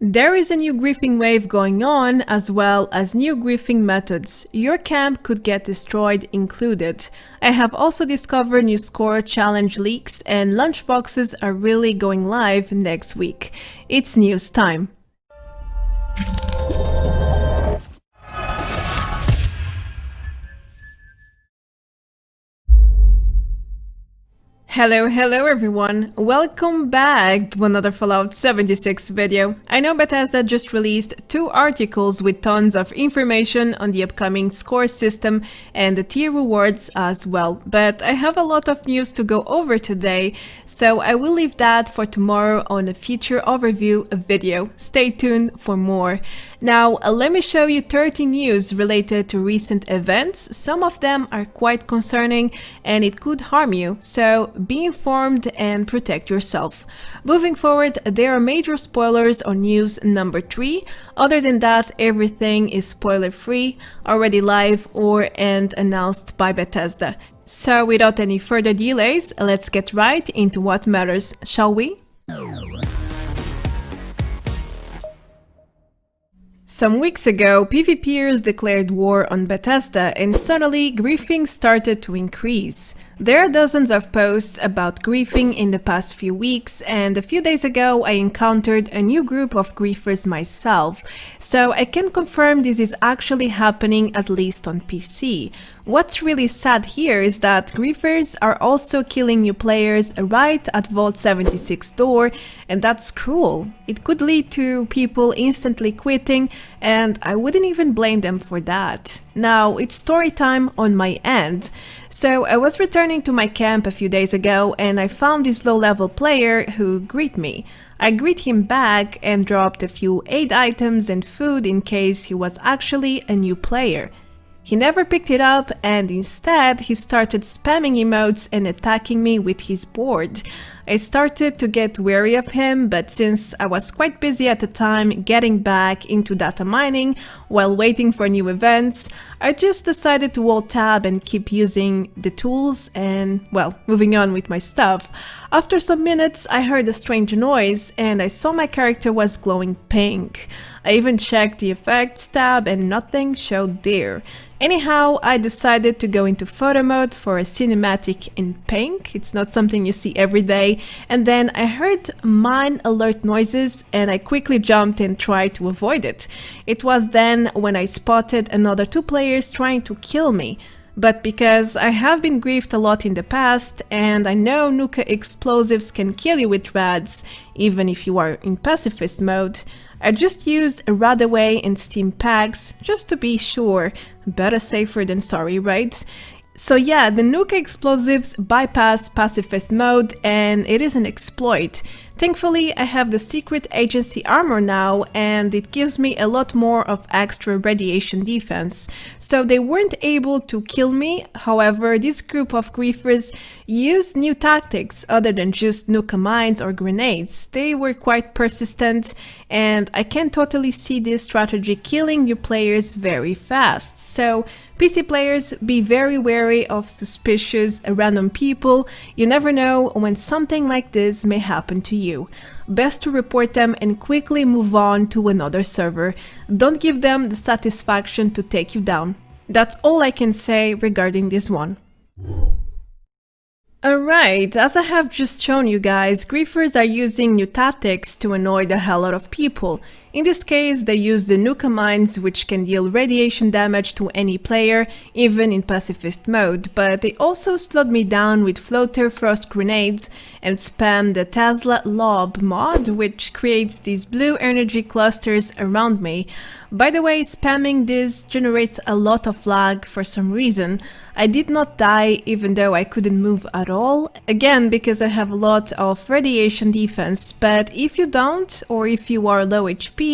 There is a new griefing wave going on, as well as new griefing methods. Your camp could get destroyed included. I have also discovered new S.C.O.R.E challenge leaks, and Lunchboxes are really going live next week. It's news time. Hello everyone, welcome back to another Fallout 76 video. I know Bethesda just released 2 articles with tons of information on the upcoming S.C.O.R.E system and the tier rewards as well, but I have a lot of news to go over today, so I will leave that for tomorrow on a future overview video. Stay tuned for more. Now, let me show you 30 news related to recent events. Some of them are quite concerning and it could harm you, so be informed and protect yourself. Moving forward, there are major spoilers on news number 3. Other than that, everything is spoiler free, already live and announced by Bethesda. So without any further delays, let's get right into what matters, shall we? Some weeks ago, PvPers declared war on Bethesda and suddenly griefing started to increase. There are dozens of posts about griefing in the past few weeks, and a few days ago I encountered a new group of griefers myself, so I can confirm this is actually happening, at least on PC. What's really sad here is that griefers are also killing new players right at Vault 76 door, and that's cruel. It could lead to people instantly quitting, and I wouldn't even blame them for that. Now, it's story time on my end. So I was returning to my camp a few days ago and I found this low-level player who greeted me. I greeted him back and dropped a few aid items and food in case he was actually a new player. He never picked it up and instead he started spamming emotes and attacking me with his board. I started to get wary of him, but since I was quite busy at the time getting back into data mining while waiting for new events, I just decided to alt tab and keep using the tools and, well, moving on with my stuff. After some minutes I heard a strange noise and I saw my character was glowing pink. I even checked the effects tab and nothing showed there. Anyhow, I decided to go into photo mode for a cinematic in pink. It's not something you see every day. And then I heard mine alert noises and I quickly jumped and tried to avoid it. It was then when I spotted another 2 players trying to kill me. But because I have been griefed a lot in the past and I know nuka explosives can kill you with rads even if you are in pacifist mode, I just used a rad away and steam packs just to be sure. Better safer than sorry, right? So yeah, the nuka explosives bypass pacifist mode and it is an exploit. Thankfully, I have the secret agency armor now and it gives me a lot more of extra radiation defense. So they weren't able to kill me. However, this group of griefers used new tactics other than just nuka mines or grenades. They were quite persistent and I can totally see this strategy killing your players very fast. So PC players, be very wary of suspicious random people. You never know when something like this may happen to you. Best to report them and quickly move on to another server. Don't give them the satisfaction to take you down. That's all I can say regarding this one. Alright, as I have just shown you guys, griefers are using new tactics to annoy the hell out of people. In this case, they use the nuka mines, which can deal radiation damage to any player, even in pacifist mode, but they also slowed me down with floater frost grenades and spam the Tesla Lob mod, which creates these blue energy clusters around me. By the way, spamming this generates a lot of lag for some reason. I did not die even though I couldn't move at all, again because I have a lot of radiation defense, but if you don't, or if you are low HP,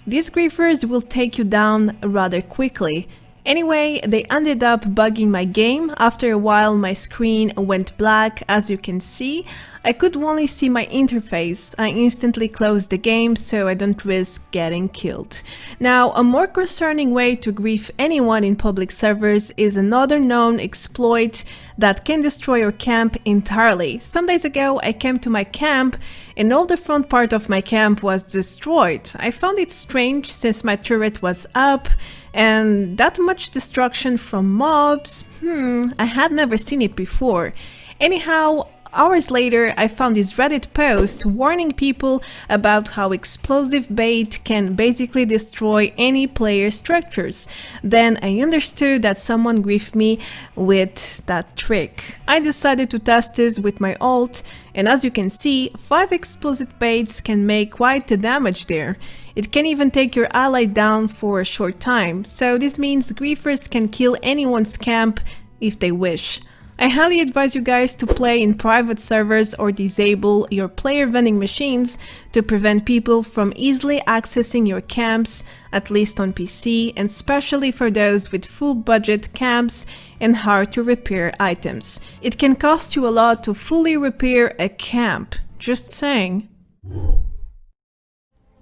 these griefers will take you down rather quickly. Anyway, they ended up bugging my game. After a while my screen went black, as you can see. I could only see my interface. I instantly closed the game so I don't risk getting killed. Now, a more concerning way to grief anyone in public servers is another known exploit that can destroy your camp entirely. Some days ago, I came to my camp and all the front part of my camp was destroyed. I found it strange since my turret was up, and that much destruction from mobs, I had never seen it before. Anyhow, hours later, I found this Reddit post warning people about how explosive bait can basically destroy any player's structures. Then I understood that someone griefed me with that trick. I decided to test this with my ult, and as you can see, 5 explosive baits can make quite the damage there. It can even take your ally down for a short time, so this means griefers can kill anyone's camp if they wish. I highly advise you guys to play in private servers or disable your player vending machines to prevent people from easily accessing your camps, at least on PC, and especially for those with full budget camps and hard to repair items. It can cost you a lot to fully repair a camp, just saying.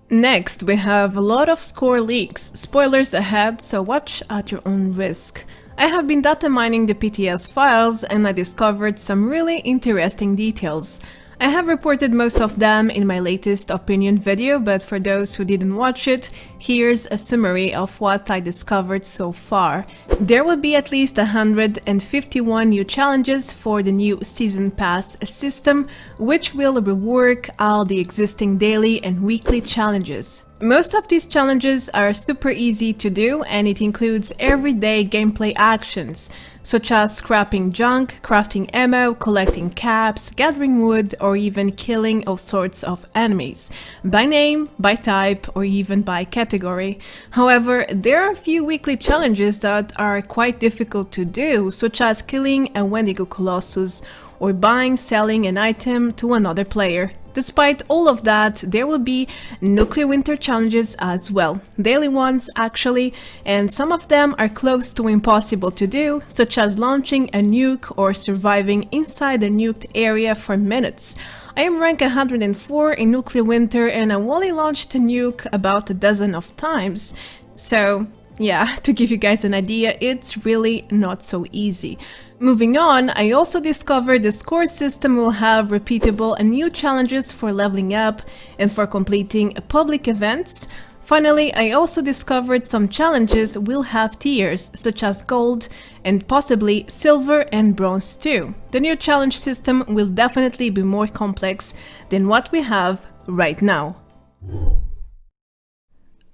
Next, we have a lot of S.C.O.R.E leaks. Spoilers ahead, so watch at your own risk. I have been data mining the PTS files and I discovered some really interesting details. I have reported most of them in my latest opinion video, but for those who didn't watch it, here's a summary of what I discovered so far. There will be at least 151 new challenges for the new Season Pass system, which will rework all the existing daily and weekly challenges. Most of these challenges are super easy to do, and it includes everyday gameplay actions, such as scrapping junk, crafting ammo, collecting caps, gathering wood, or even killing all sorts of enemies, by name, by type, or even by category. However, there are a few weekly challenges that are quite difficult to do, such as killing a Wendigo Colossus, or buying, selling an item to another player. Despite all of that, there will be nuclear winter challenges as well, daily ones actually, and some of them are close to impossible to do, such as launching a nuke or surviving inside a nuked area for minutes. I am rank 104 in nuclear winter and I only launched a nuke about a dozen of times, so yeah, to give you guys an idea, it's really not so easy. Moving on, I also discovered the S.C.O.R.E system will have repeatable and new challenges for leveling up and for completing public events. Finally, I also discovered some challenges will have tiers, such as gold and possibly silver and bronze too. The new challenge system will definitely be more complex than what we have right now.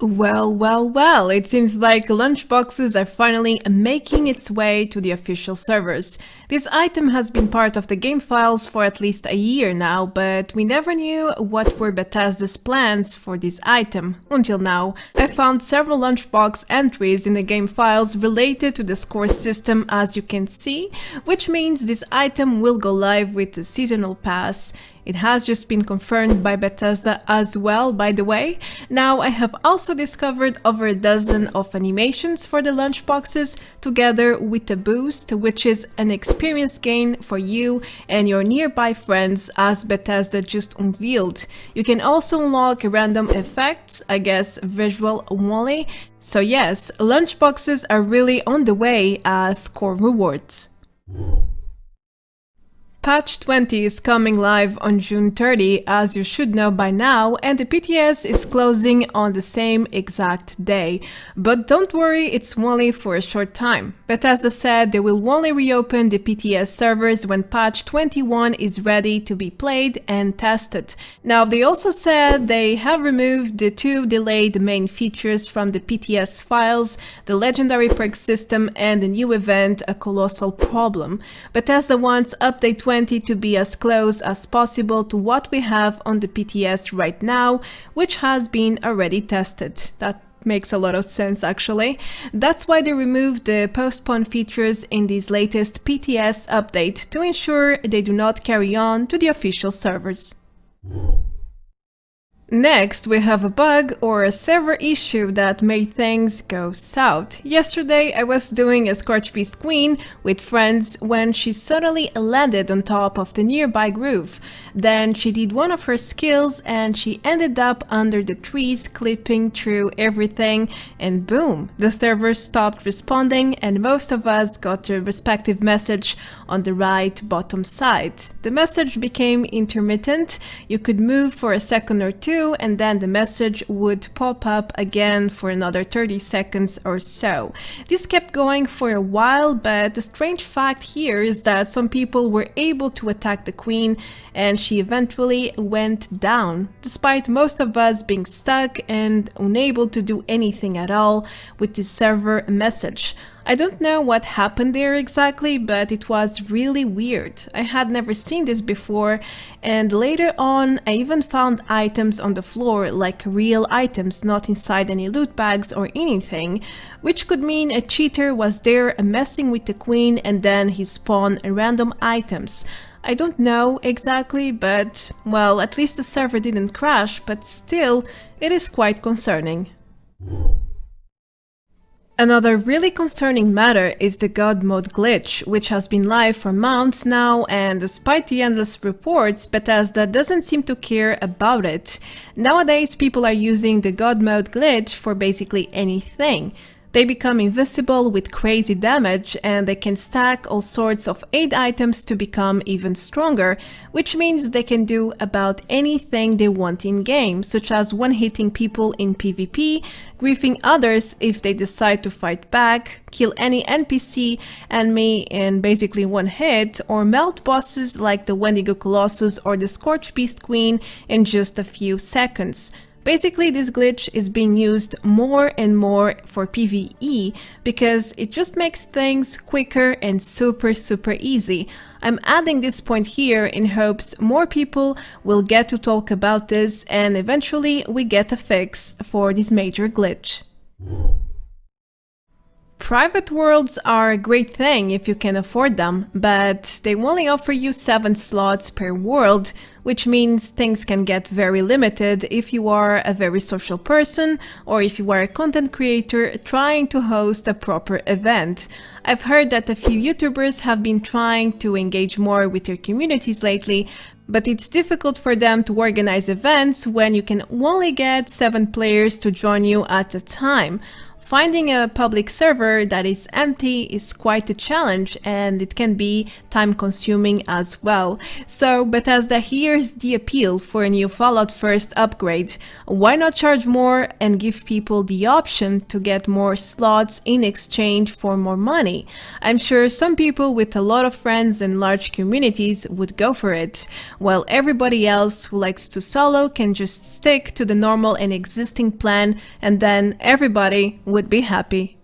Well, it seems like Lunchboxes are finally making its way to the official servers. This item has been part of the game files for at least a year now, but we never knew what were Bethesda's plans for this item, until now. I found several Lunchbox entries in the game files related to the S.C.O.R.E system, as you can see, which means this item will go live with the seasonal pass. It has just been confirmed by Bethesda as well, by the way. Now, I have also discovered over a dozen of animations for the Lunchboxes, together with a boost, which is an experience gain for you and your nearby friends, as Bethesda just unveiled. You can also unlock random effects, I guess visual only. So yes, Lunchboxes are really on the way as S.C.O.R.E rewards. Patch 20 is coming live on June 30, as you should know by now, and the PTS is closing on the same exact day. But don't worry, it's only for a short time. Bethesda said they will only reopen the PTS servers when patch 21 is ready to be played and tested. Now, they also said they have removed the 2 delayed main features from the PTS files, the legendary perk system and the new event, A Colossal Problem. Bethesda wants update 20 to be as close as possible to what we have on the PTS right now, which has been already tested. That makes a lot of sense actually. That's why they removed the postponed features in this latest PTS update to ensure they do not carry on to the official servers. Next, we have a bug or a server issue that made things go south. Yesterday, I was doing a Scorchbeast Queen with friends when she suddenly landed on top of the nearby roof. Then she did one of her skills and she ended up under the trees, clipping through everything, and boom, the server stopped responding and most of us got the respective message on the right bottom side. The message became intermittent. You could move for a second or two and then the message would pop up again for another 30 seconds or so. This kept going for a while, but the strange fact here is that some people were able to attack the queen and she eventually went down, despite most of us being stuck and unable to do anything at all with this server message. I don't know what happened there exactly, but it was really weird. I had never seen this before, and later on I even found items on the floor, like real items, not inside any loot bags or anything, which could mean a cheater was there messing with the queen and then he spawned random items. I don't know exactly, but well, at least the server didn't crash, but still, it is quite concerning. Another really concerning matter is the Godmode glitch, which has been live for months now, and despite the endless reports, Bethesda doesn't seem to care about it. Nowadays, people are using the Godmode glitch for basically anything. They become invisible with crazy damage and they can stack all sorts of aid items to become even stronger, which means they can do about anything they want in game, such as one-hitting people in PvP, griefing others if they decide to fight back, kill any NPC enemy in basically one hit, or melt bosses like the Wendigo Colossus or the Scorchbeast Queen in just a few seconds. Basically, this glitch is being used more and more for PvE because it just makes things quicker and super easy. I'm adding this point here in hopes more people will get to talk about this and eventually we get a fix for this major glitch. Private worlds are a great thing if you can afford them, but they only offer you 7 slots per world, which means things can get very limited if you are a very social person or if you are a content creator trying to host a proper event. I've heard that a few YouTubers have been trying to engage more with their communities lately, but it's difficult for them to organize events when you can only get 7 players to join you at a time. Finding a public server that is empty is quite a challenge and it can be time-consuming as well. So Bethesda here's the appeal for a new Fallout First upgrade. Why not charge more and give people the option to get more slots in exchange for more money? I'm sure some people with a lot of friends and large communities would go for it, while everybody else who likes to solo can just stick to the normal and existing plan, and then everybody would be happy.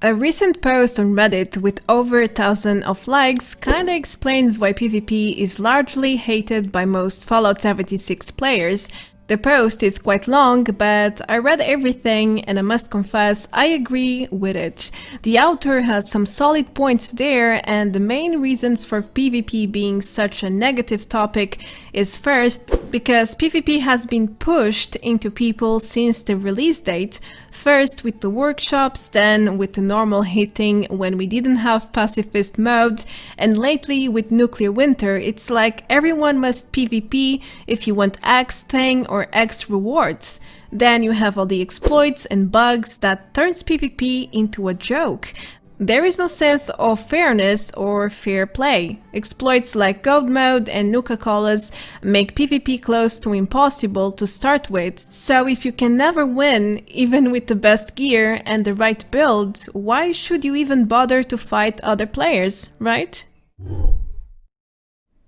A recent post on Reddit with over 1,000 of likes kinda explains why PvP is largely hated by most Fallout 76 players. The post is quite long, but I read everything and I must confess I agree with it. The author has some solid points there, and the main reasons for PvP being such a negative topic is first, because PvP has been pushed into people since the release date, first with the workshops, then with the normal hitting when we didn't have pacifist mode, and lately with nuclear winter. It's like everyone must PvP if you want X thing or X rewards. Then you have all the exploits and bugs that turns PvP into a joke. There is no sense of fairness or fair play. Exploits like Godmode and Nuka-Colas make PvP close to impossible to start with. So if you can never win, even with the best gear and the right build, why should you even bother to fight other players, right?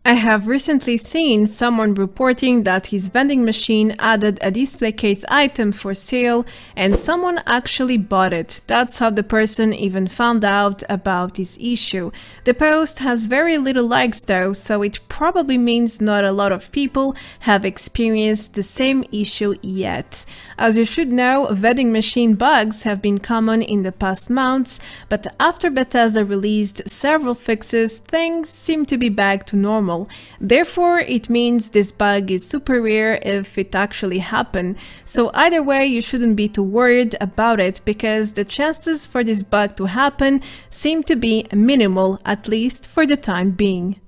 I have recently seen someone reporting that his vending machine added a display case item for sale and someone actually bought it. That's how the person even found out about this issue. The post has very little likes though, so it probably means not a lot of people have experienced the same issue yet. As you should know, vending machine bugs have been common in the past months, but after Bethesda released several fixes, things seem to be back to normal. normal. Therefore, it means this bug is super rare if it actually happened. So either way, you shouldn't be too worried about it because the chances for this bug to happen seem to be minimal, at least for the time being.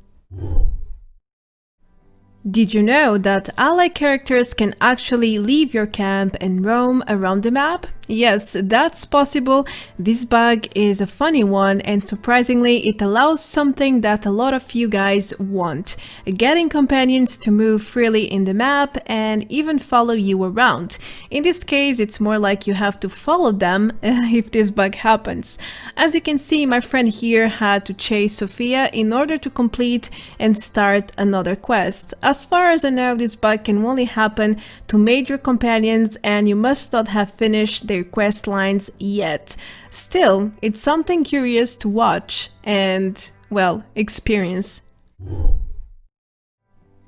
Did you know that ally characters can actually leave your camp and roam around the map? Yes, that's possible. This bug is a funny one, and surprisingly it allows something that a lot of you guys want: getting companions to move freely in the map and even follow you around. In this case, it's more like you have to follow them if this bug happens. As you can see, my friend here had to chase Sophia in order to complete and start another quest. As far as I know, this bug can only happen to major companions and you must not have finished their quest lines yet. Still, it's something curious to watch and, well, experience.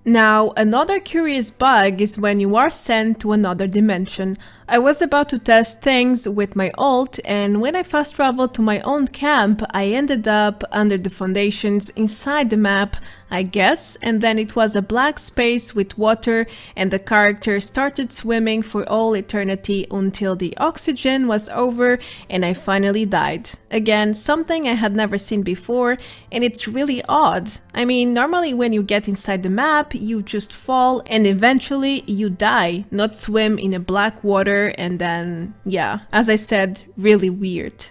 Now, another curious bug is when you are sent to another dimension. I was about to test things with my ult, and when I fast traveled to my own camp, I ended up under the foundations inside the map, I guess, and then it was a black space with water and the character started swimming for all eternity until the oxygen was over and I finally died. Again, something I had never seen before, and it's really odd. I mean, normally when you get inside the map, you just fall and eventually you die, not swim in a black water. And then, yeah, as I said, really weird.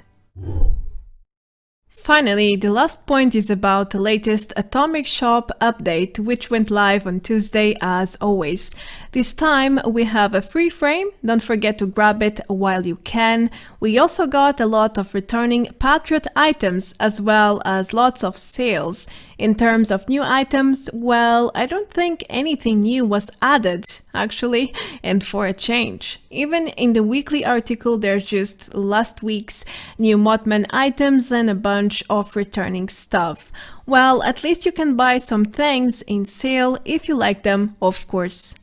Finally, the last point is about the latest Atomic Shop update, which went live on Tuesday as always. This time we have a free frame, don't forget to grab it while you can. We also got a lot of returning Patriot items as well as lots of sales. In terms of new items, well, I don't think anything new was added, actually, and for a change. Even in the weekly article there's just last week's new Mothman items and a bunch of returning stuff. Well, at least you can buy some things in sale if you like them, of course.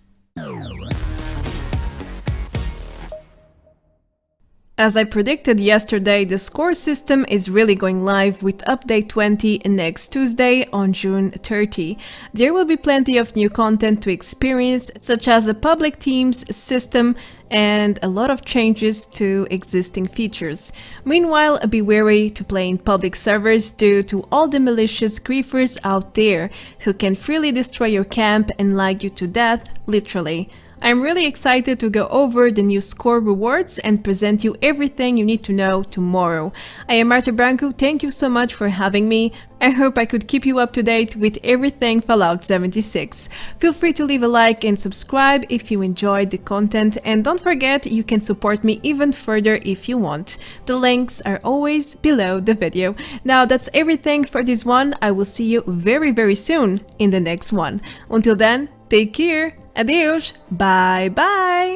As I predicted yesterday, the S.C.O.R.E system is really going live with update 20 next Tuesday on June 30. There will be plenty of new content to experience, such as a public teams system and a lot of changes to existing features. Meanwhile, be wary to play in public servers due to all the malicious griefers out there who can freely destroy your camp and lag you to death, literally. I'm really excited to go over the new S.C.O.R.E rewards and present you everything you need to know tomorrow. I am Marta Branco, thank you so much for having me. I hope I could keep you up to date with everything Fallout 76. Feel free to leave a like and subscribe if you enjoyed the content, and don't forget you can support me even further if you want. The links are always below the video. Now that's everything for this one. I will see you very soon in the next one. Until then, take care. Adeus, bye bye!